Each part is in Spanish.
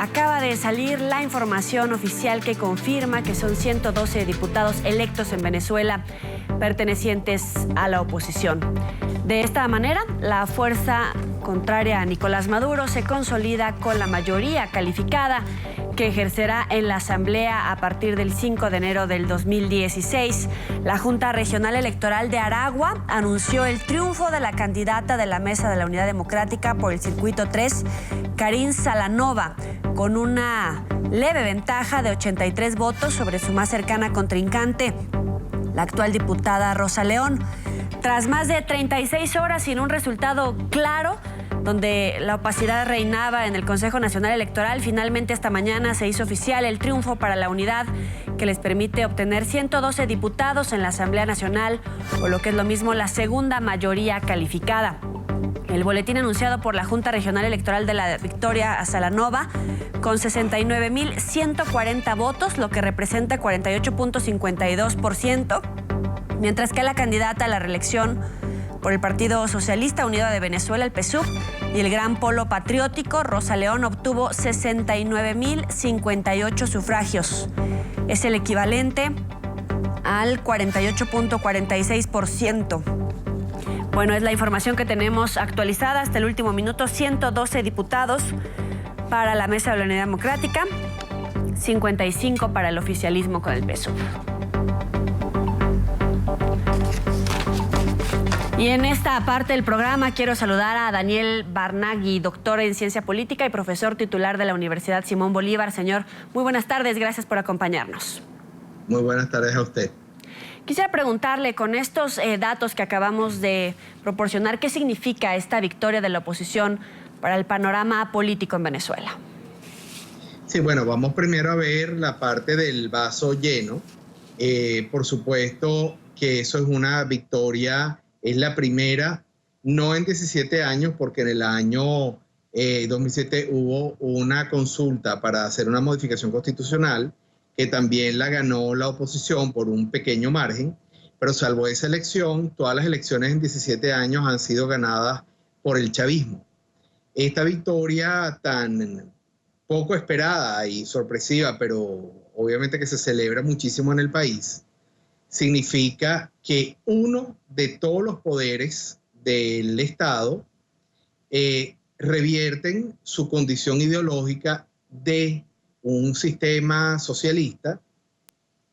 acaba de salir la información oficial que confirma que son 112 diputados electos en Venezuela pertenecientes a la oposición. De esta manera, la fuerza contraria a Nicolás Maduro se consolida con la mayoría calificada que ejercerá en la Asamblea a partir del 5 de enero del 2016. La Junta Regional Electoral de Aragua anunció el triunfo de la candidata de la Mesa de la Unidad Democrática por el Circuito 3, Karin Salanova, con una leve ventaja de 83 votos sobre su más cercana contrincante, la actual diputada Rosa León. Tras más de 36 horas sin un resultado claro, donde la opacidad reinaba en el Consejo Nacional Electoral, finalmente esta mañana se hizo oficial el triunfo para la unidad que les permite obtener 112 diputados en la Asamblea Nacional, o lo que es lo mismo, la segunda mayoría calificada. El boletín anunciado por la Junta Regional Electoral de la Victoria a Salanova, con 69,140 votos, lo que representa 48,52%, mientras que la candidata a la reelección por el Partido Socialista Unido de Venezuela, el PSUV, y el Gran Polo Patriótico, Rosa León, obtuvo 69,058 sufragios. Es el equivalente al 48,46%. Bueno, es la información que tenemos actualizada hasta el último minuto. 112 diputados para la Mesa de la Unidad Democrática, 55 para el oficialismo con el PSUV. Y en esta parte del programa quiero saludar a Daniel Barnaghi, doctor en Ciencia Política y profesor titular de la Universidad Simón Bolívar. Señor, muy buenas tardes, gracias por acompañarnos. Muy buenas tardes a usted. Quisiera preguntarle, con estos datos que acabamos de proporcionar, ¿qué significa esta victoria de la oposición para el panorama político en Venezuela? Sí, bueno, vamos primero a ver la parte del vaso lleno. Por supuesto que eso es una victoria. Es la primera, no en 17 años, porque en el año 2007 hubo una consulta para hacer una modificación constitucional, que también la ganó la oposición por un pequeño margen, pero salvo esa elección, todas las elecciones en 17 años han sido ganadas por el chavismo. Esta victoria tan poco esperada y sorpresiva, pero obviamente que se celebra muchísimo en el país, significa que uno de todos los poderes del Estado revierten su condición ideológica de un sistema socialista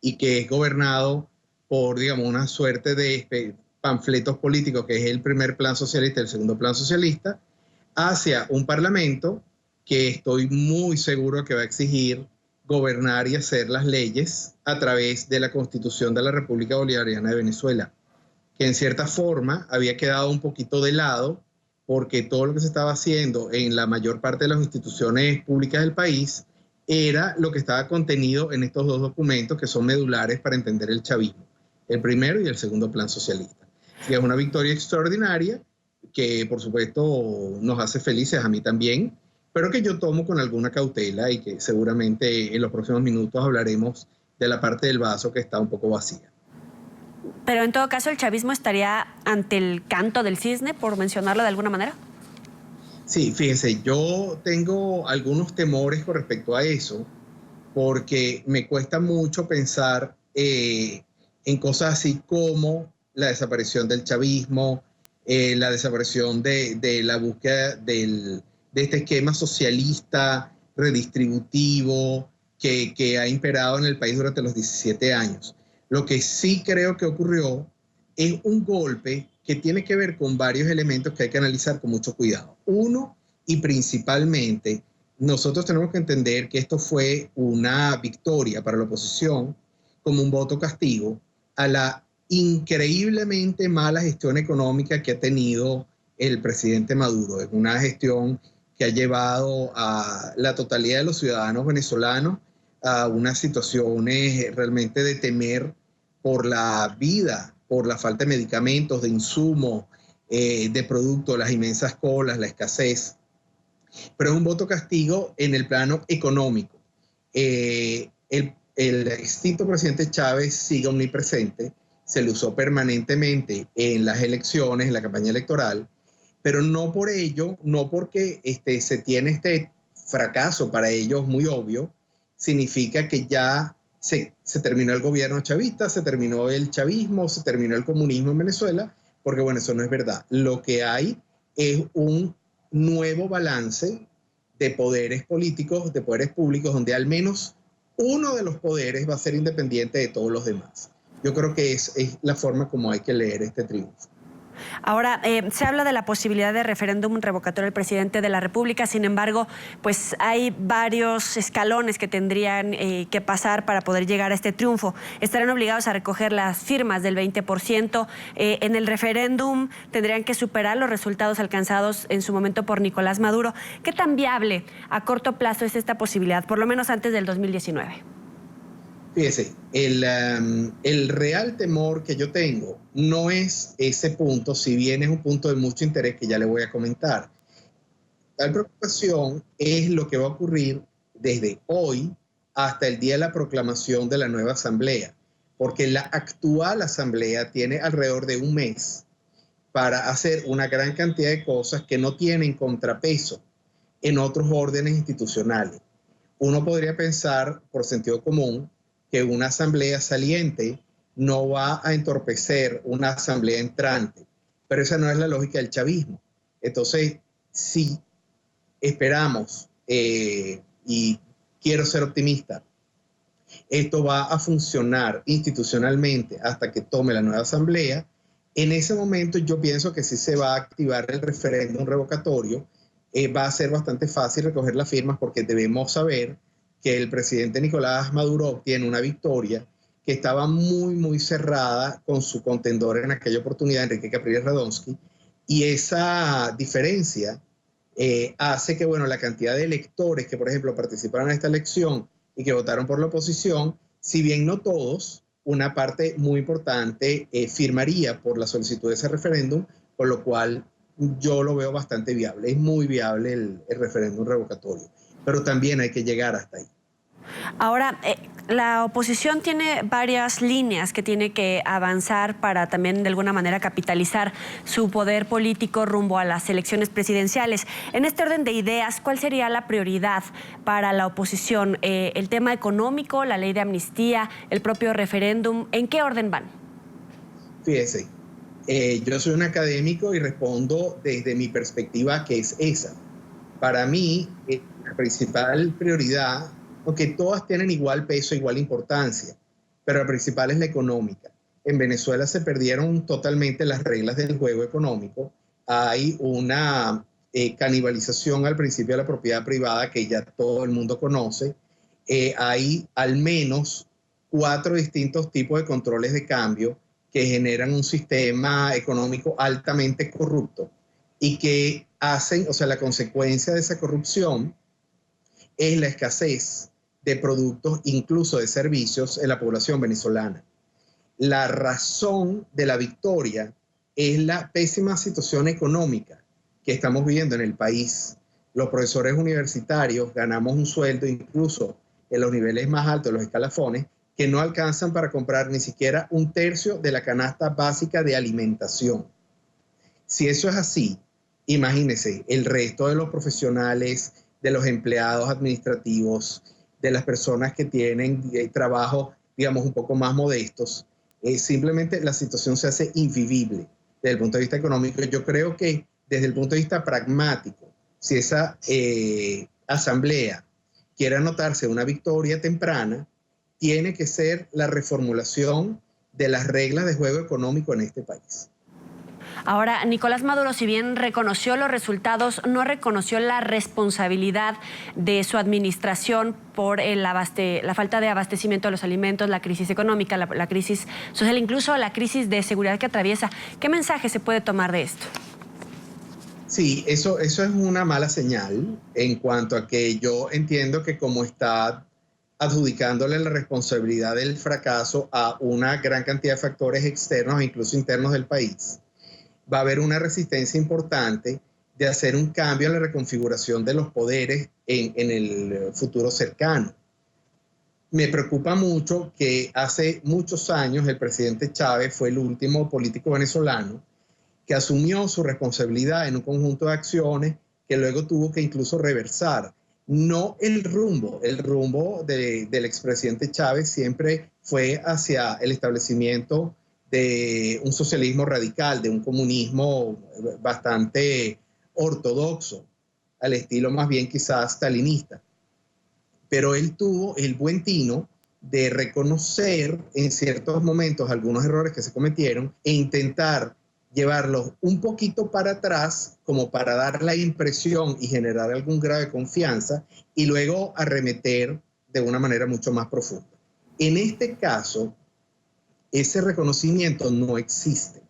y que es gobernado por, digamos, una suerte de panfletos políticos, que es el primer plan socialista y el segundo plan socialista, hacia un parlamento que estoy muy seguro que va a exigir gobernar y hacer las leyes a través de la Constitución de la República Bolivariana de Venezuela, que en cierta forma había quedado un poquito de lado porque todo lo que se estaba haciendo en la mayor parte de las instituciones públicas del país era lo que estaba contenido en estos dos documentos que son medulares para entender el chavismo, el primero y el segundo plan socialista. Así que es una victoria extraordinaria que por supuesto nos hace felices, a mí también, pero que yo tomo con alguna cautela y que seguramente en los próximos minutos hablaremos de la parte del vaso que está un poco vacía. Pero en todo caso, ¿el chavismo estaría ante el canto del cisne, por mencionarlo de alguna manera? Sí, fíjense, yo tengo algunos temores con respecto a eso, porque me cuesta mucho pensar en cosas así como la desaparición del chavismo, la desaparición de la búsqueda de este esquema socialista, redistributivo, que ha imperado en el país durante los 17 años. Lo que sí creo que ocurrió es un golpe que tiene que ver con varios elementos que hay que analizar con mucho cuidado. Uno, y principalmente, nosotros tenemos que entender que esto fue una victoria para la oposición como un voto castigo a la increíblemente mala gestión económica que ha tenido el presidente Maduro. Es una gestión que ha llevado a la totalidad de los ciudadanos venezolanos a unas situaciones realmente de temer por la vida, por la falta de medicamentos, de insumos, de productos, las inmensas colas, la escasez. Pero es un voto castigo en el plano económico. El extinto presidente Chávez sigue omnipresente, se le usó permanentemente en las elecciones, en la campaña electoral, pero no por ello, no porque se tiene fracaso para ellos muy obvio, significa que ya se terminó el gobierno chavista, se terminó el chavismo, se terminó el comunismo en Venezuela, porque bueno, eso no es verdad. Lo que hay es un nuevo balance de poderes políticos, de poderes públicos, donde al menos uno de los poderes va a ser independiente de todos los demás. Yo creo que es la forma como hay que leer este triunfo. Ahora, se habla de la posibilidad de referéndum revocatorio del presidente de la República. Sin embargo, pues hay varios escalones que tendrían que pasar para poder llegar a este triunfo. Estarán obligados a recoger las firmas del 20%. En el referéndum tendrían que superar los resultados alcanzados en su momento por Nicolás Maduro. ¿Qué tan viable a corto plazo es esta posibilidad, por lo menos antes del 2019? Fíjese, el real temor que yo tengo no es ese punto, si bien es un punto de mucho interés que ya le voy a comentar. La preocupación es lo que va a ocurrir desde hoy hasta el día de la proclamación de la nueva asamblea, porque la actual asamblea tiene alrededor de un mes para hacer una gran cantidad de cosas que no tienen contrapeso en otros órdenes institucionales. Uno podría pensar, por sentido común, que una asamblea saliente no va a entorpecer una asamblea entrante, pero esa no es la lógica del chavismo. Entonces, si esperamos, y quiero ser optimista, esto va a funcionar institucionalmente hasta que tome la nueva asamblea, en ese momento yo pienso que sí se va a activar el referéndum revocatorio. Va a ser bastante fácil recoger las firmas porque debemos saber que el presidente Nicolás Maduro obtiene una victoria que estaba muy, muy cerrada con su contendor en aquella oportunidad, Enrique Capriles Radonsky, y esa diferencia hace que, bueno, la cantidad de electores que, por ejemplo, participaron en esta elección y que votaron por la oposición, si bien no todos, una parte muy importante firmaría por la solicitud de ese referéndum, por lo cual yo lo veo bastante viable. Es muy viable el referéndum revocatorio, pero también hay que llegar hasta ahí. Ahora, la oposición tiene varias líneas que tiene que avanzar para también de alguna manera capitalizar su poder político rumbo a las elecciones presidenciales. En este orden de ideas, ¿cuál sería la prioridad para la oposición? ¿El tema económico, la ley de amnistía, el propio referéndum? ¿En qué orden van? Fíjese, yo soy un académico y respondo desde mi perspectiva, que es esa. Para mí, la principal prioridad, aunque todas tienen igual peso, igual importancia, pero la principal es la económica. En Venezuela se perdieron totalmente las reglas del juego económico. Hay una canibalización al principio de la propiedad privada que ya todo el mundo conoce. Hay al menos 4 distintos tipos de controles de cambio que generan un sistema económico altamente corrupto y que hacen, o sea, la consecuencia de esa corrupción es la escasez de productos, incluso de servicios, en la población venezolana. La razón de la victoria es la pésima situación económica que estamos viviendo en el país. Los profesores universitarios ganamos un sueldo, incluso en los niveles más altos de los escalafones, que no alcanzan para comprar ni siquiera un tercio de la canasta básica de alimentación. Si eso es así, imagínense el resto de los profesionales, de los empleados administrativos, de las personas que tienen trabajos, digamos, un poco más modestos. Simplemente la situación se hace invivible desde el punto de vista económico. Yo creo que desde el punto de vista pragmático, si esa asamblea quiere anotarse una victoria temprana, tiene que ser la reformulación de las reglas de juego económico en este país. Ahora, Nicolás Maduro, si bien reconoció los resultados, no reconoció la responsabilidad de su administración por la falta de abastecimiento de los alimentos, la crisis económica, la crisis social, incluso la crisis de seguridad que atraviesa. ¿Qué mensaje se puede tomar de esto? Sí, eso es una mala señal en cuanto a que yo entiendo que como está adjudicándole la responsabilidad del fracaso a una gran cantidad de factores externos e incluso internos del país, va a haber una resistencia importante de hacer un cambio en la reconfiguración de los poderes en el futuro cercano. Me preocupa mucho que hace muchos años el presidente Chávez fue el último político venezolano que asumió su responsabilidad en un conjunto de acciones que luego tuvo que incluso reversar. no el rumbo. El rumbo del expresidente Chávez siempre fue hacia el establecimiento de un socialismo radical, de un comunismo bastante ortodoxo, al estilo más bien quizás stalinista. Pero él tuvo el buen tino de reconocer en ciertos momentos algunos errores que se cometieron e intentar llevarlos un poquito para atrás como para dar la impresión y generar algún grado de confianza y luego arremeter de una manera mucho más profunda. En este caso, ese reconocimiento no existe.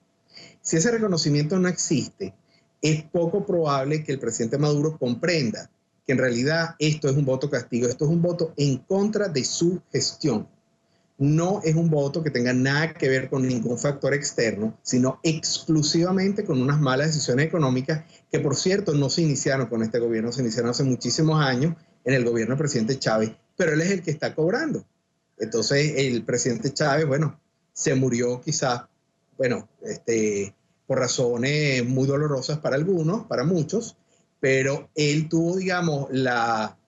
Si ese reconocimiento no existe, es poco probable que el presidente Maduro comprenda que en realidad esto es un voto castigo, esto es un voto en contra de su gestión. No es un voto que tenga nada que ver con ningún factor externo, sino exclusivamente con unas malas decisiones económicas que, por cierto, no se iniciaron con este gobierno, se iniciaron hace muchísimos años en el gobierno del presidente Chávez, pero él es el que está cobrando. Entonces, el presidente Chávez, bueno, se murió quizás, bueno, por razones muy dolorosas para algunos, para muchos, pero él tuvo, digamos, la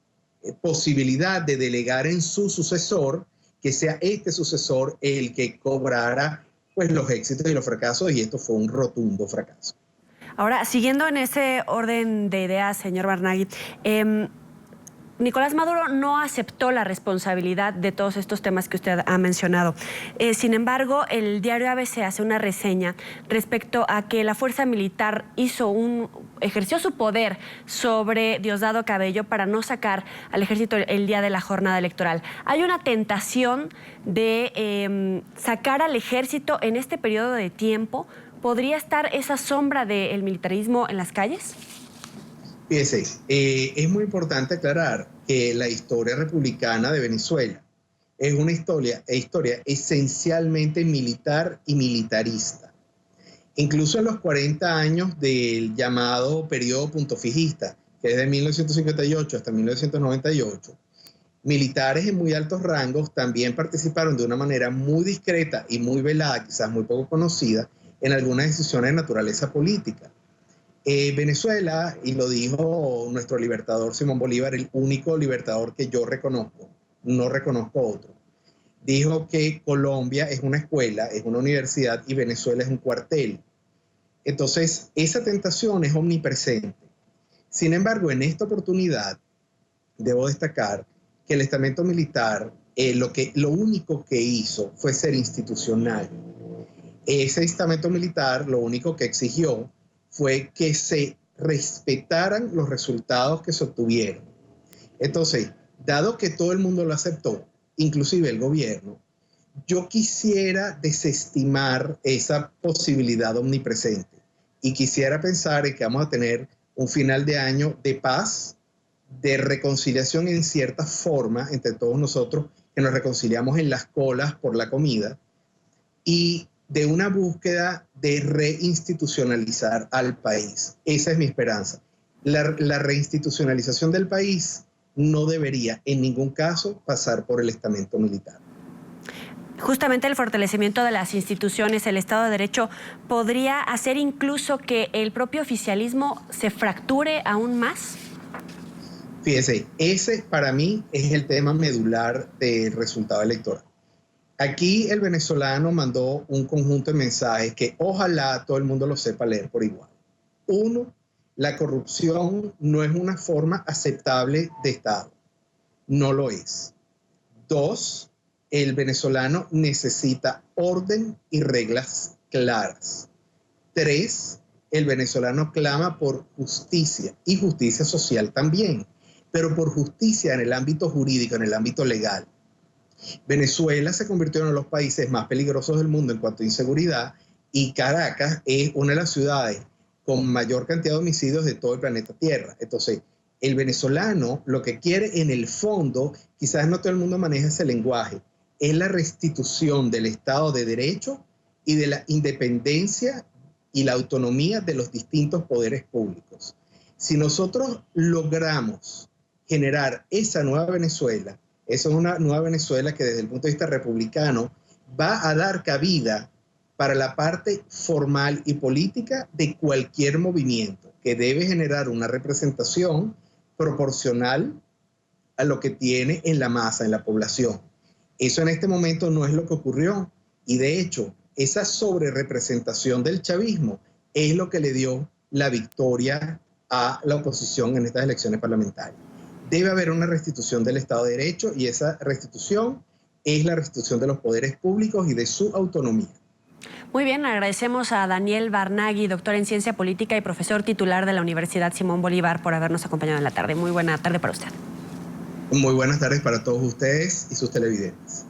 posibilidad de delegar en su sucesor, que sea este sucesor el que cobrara pues, los éxitos y los fracasos, y esto fue un rotundo fracaso. Ahora, siguiendo en ese orden de ideas, señor Barnaghi, Nicolás Maduro no aceptó la responsabilidad de todos estos temas que usted ha mencionado. Sin embargo, el diario ABC hace una reseña respecto a que la fuerza militar ejerció su poder sobre Diosdado Cabello para no sacar al ejército el día de la jornada electoral. ¿Hay una tentación de sacar al ejército en este periodo de tiempo? ¿Podría estar esa sombra del militarismo en las calles? Fíjese, es muy importante aclarar que la historia republicana de Venezuela es una historia esencialmente militar y militarista. Incluso en los 40 años del llamado periodo puntofijista, que es de 1958 hasta 1998, militares en muy altos rangos también participaron de una manera muy discreta y muy velada, quizás muy poco conocida, en algunas decisiones de naturaleza política. Venezuela, y lo dijo nuestro libertador Simón Bolívar, el único libertador que yo reconozco, no reconozco otro, dijo que Colombia es una escuela, es una universidad y Venezuela es un cuartel. Entonces, esa tentación es omnipresente. Sin embargo, en esta oportunidad, debo destacar que el estamento militar lo único que hizo fue ser institucional. Ese estamento militar lo único que exigió fue que se respetaran los resultados que se obtuvieron. Entonces, dado que todo el mundo lo aceptó, inclusive el gobierno, yo quisiera desestimar esa posibilidad omnipresente y quisiera pensar en que vamos a tener un final de año de paz, de reconciliación en cierta forma entre todos nosotros, que nos reconciliamos en las colas por la comida, y de una búsqueda de reinstitucionalizar al país. Esa es mi esperanza. La reinstitucionalización del país no debería en ningún caso pasar por el estamento militar. Justamente el fortalecimiento de las instituciones, el Estado de Derecho, podría hacer incluso que el propio oficialismo se fracture aún más. Fíjese, ese para mí es el tema medular del resultado electoral. Aquí el venezolano mandó un conjunto de mensajes que ojalá todo el mundo lo sepa leer por igual. Uno, la corrupción no es una forma aceptable de Estado. No lo es. Dos, el venezolano necesita orden y reglas claras. Tres, el venezolano clama por justicia y justicia social también, pero por justicia en el ámbito jurídico, en el ámbito legal. Venezuela se convirtió en uno de los países más peligrosos del mundo en cuanto a inseguridad y Caracas es una de las ciudades con mayor cantidad de homicidios de todo el planeta Tierra. Entonces, el venezolano lo que quiere en el fondo, quizás no todo el mundo maneja ese lenguaje, es la restitución del Estado de Derecho y de la independencia y la autonomía de los distintos poderes públicos. Si nosotros logramos generar esa nueva Venezuela, esa es una nueva Venezuela que desde el punto de vista republicano va a dar cabida para la parte formal y política de cualquier movimiento que debe generar una representación proporcional a lo que tiene en la masa, en la población. Eso en este momento no es lo que ocurrió. Y de hecho, esa sobrerepresentación del chavismo es lo que le dio la victoria a la oposición en estas elecciones parlamentarias. Debe haber una restitución del Estado de Derecho y esa restitución es la restitución de los poderes públicos y de su autonomía. Muy bien, agradecemos a Daniel Barnaghi, doctor en Ciencia Política y profesor titular de la Universidad Simón Bolívar, por habernos acompañado en la tarde. Muy buena tarde para usted. Muy buenas tardes para todos ustedes y sus televidentes.